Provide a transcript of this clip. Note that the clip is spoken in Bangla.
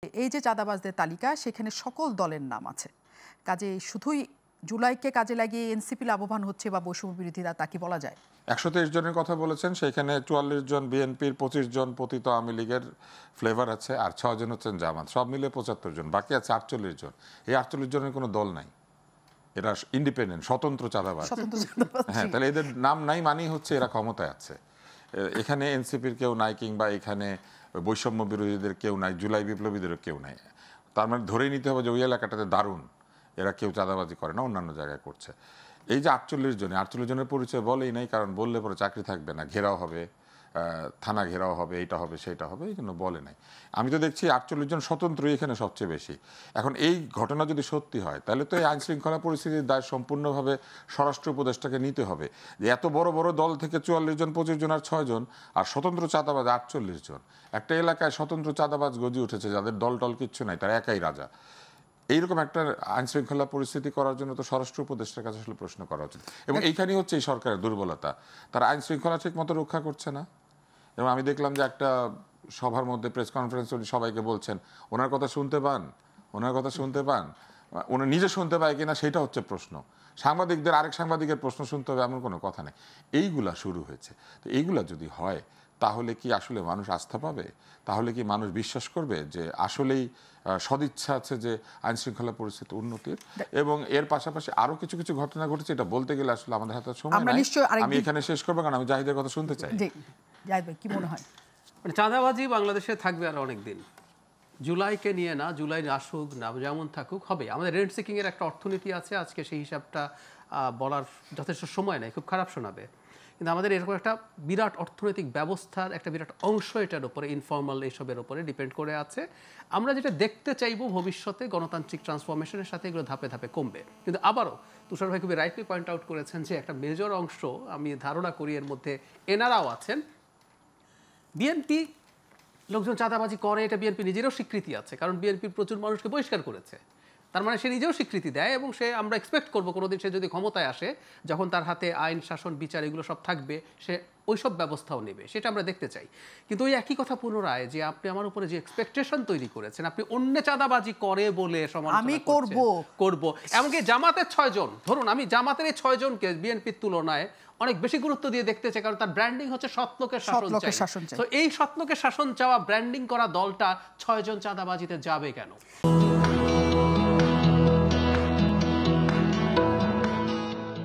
এই যে চাঁদাবাজদের তালিকা সেখানে সকল দলের নাম আছে, কাজে শুধুই জুলাইকে কাজে লাগিয়ে এনসিপি লাভবান হচ্ছে বা বৈষম্য বিরোধীরা তা কি বলা যায়? 123 জনের কথা বলেছেন, সেখানে 44 জন বিএনপির, 25 জন পতিত আওয়ামী লীগের ফ্লেভার আছে, আর 6 জন হচ্ছেন জামাত, সব মিলে 75 জন, বাকি আছে 48 জন। এই 48 জনের কোনো দল নাই, এরা ইন্ডিপেন্ডেন্ট, স্বতন্ত্র চাঁদাবাজ। হ্যাঁ, তাহলে এদের নাম নাই মানেই হচ্ছে এরা ক্ষমতায় আছে। এখানে এনসিপির কেউ নাই, কিংবা এখানে বৈষম্য বিরোধীদের কেউ নাই, জুলাই বিপ্লবীদেরও কেউ নাই। তার মানে ধরেই নিতে হবে যে ওই এলাকাটাতে দারুণ, এরা কেউ চাঁদাবাজি করে না, অন্যান্য জায়গায় করছে। এই যে 48 জনের পরিচয় বলেই নাই, কারণ বললে পরে চাকরি থাকবে না, ঘেরাও হবে, থানা ঘেরাও হবে, এইটা হবে সেটা হবে, এই জন্য বলে নাই। আমি তো দেখছি 48 জন স্বতন্ত্রই এখানে সবচেয়ে বেশি। এখন এই ঘটনা যদি সত্যি হয়, তাহলে তো এই আইন শৃঙ্খলা পরিস্থিতির দায় সম্পূর্ণভাবে স্বরাষ্ট্র উপদেষ্টাকে নিতে হবে, যে এত বড় বড় দল থেকে 44 জন, 25 জন আর 6 জন, আর স্বতন্ত্র চাঁদাবাজ 48 জন। একটা এলাকায় স্বতন্ত্র চাঁদাবাজ গজি উঠেছে, যাদের দল টল কিচ্ছু নাই, তারা একাই রাজা। এইরকম একটা আইন শৃঙ্খলা পরিস্থিতি করার জন্য তো স্বরাষ্ট্র উপদেষ্টার কাছে আসলে প্রশ্ন করা উচিত। এবং এইখানেই হচ্ছে এই সরকারের দুর্বলতা, তারা আইন শৃঙ্খলা ঠিক মতো রক্ষা করছে না। এবং আমি দেখলাম যে একটা সভার মধ্যে প্রেস কনফারেন্স উনি সবাইকে বলছেন, ওনার কথা শুনতে পান, ওনার কথা শুনতে পান, উনি নিজে শুনতে পায় কিনা সেটা হচ্ছে প্রশ্ন। সাংবাদিকদের আরেক সাংবাদিকের প্রশ্ন শুনতে হবে এমন কোনো কথা নেই। এইগুলা শুরু হয়েছে। তো এইগুলা যদি হয়, তাহলে কি আসলে মানুষ আস্থা পাবে? তাহলে কি মানুষ বিশ্বাস করবে যে আসলেই সদিচ্ছা আছে যে আইন শৃঙ্খলা পরিস্থিতি উন্নতির? এবং এর পাশাপাশি আরো কিছু কিছু ঘটনা ঘটেছে, এটা বলতে গেলে আসলে আমাদের হাতে সময় নাই। আমি এখানে শেষ করবো, কারণ আমি জাহিদের কথা শুনতে চাই। কি মনে হয়, মানে চাঁদাবাজি বাংলাদেশে থাকবে আর অনেক দিন? জুলাইকে নিয়ে না, জুলাই আসুক না, যেমন থাকুক হবে। আমাদের রেন্ট সিকিং এর একটা অর্থনীতি আছে, আজকে সেই হিসাবটা বলার যথেষ্ট সময় নেই, খুব খারাপ শোনাবে। কিন্তু আমাদের এরকম একটা বিরাট অর্থনৈতিক ব্যবস্থার একটা বিরাট অংশ এটার উপরে, ইনফর্মাল এইসবের উপরে ডিপেন্ড করে আছে। আমরা যেটা দেখতে চাইবো ভবিষ্যতে গণতান্ত্রিক ট্রান্সফরমেশনের সাথে এগুলো ধাপে ধাপে কমবে। কিন্তু আবারও তুষার ভাই খুবই রাইটলি পয়েন্ট আউট করেছেন যে একটা মেজর অংশ, আমি ধারণা করি এর মধ্যে এনারাও আছেন। বিএনপি লোকজন চাঁদাবাজি করে, এটা বিএনপি নিজেরও স্বীকৃতি আছে, কারণ বিএনপি প্রচুর মানুষকে বহিষ্কার করেছে। তার মানে সে নিজেও স্বীকৃতি দেয়, এবং সে, আমরা এক্সপেক্ট করবো কোনোদিন সে যদি ক্ষমতায় আসে, যখন তার হাতে আইন, শাসন, বিচার এগুলো সব থাকবে, সে ওইসব ব্যবস্থাও নেবে, সেটা আমরা দেখতে চাই। কিন্তু ওই একই কথা পুনরায়, যে আপনি আমার উপরে যে এক্সপেকটেশন তৈরি করেছেন, আপনি অন্য চাঁদাবাজি করে বলে আমি করব, এমনকি জামাতের 6 জন, ধরুন আমি জামাতের এই 6 জনকে বিএনপির তুলনায় অনেক বেশি গুরুত্ব দিয়ে দেখতে চাই, কারণ তার ব্র্যান্ডিং হচ্ছে সৎলোকের শাসন চাই। তো এই সৎলোকের শাসন চাওয়া, ব্র্যান্ডিং করা দলটা 6 জন চাঁদাবাজিতে যাবে কেন?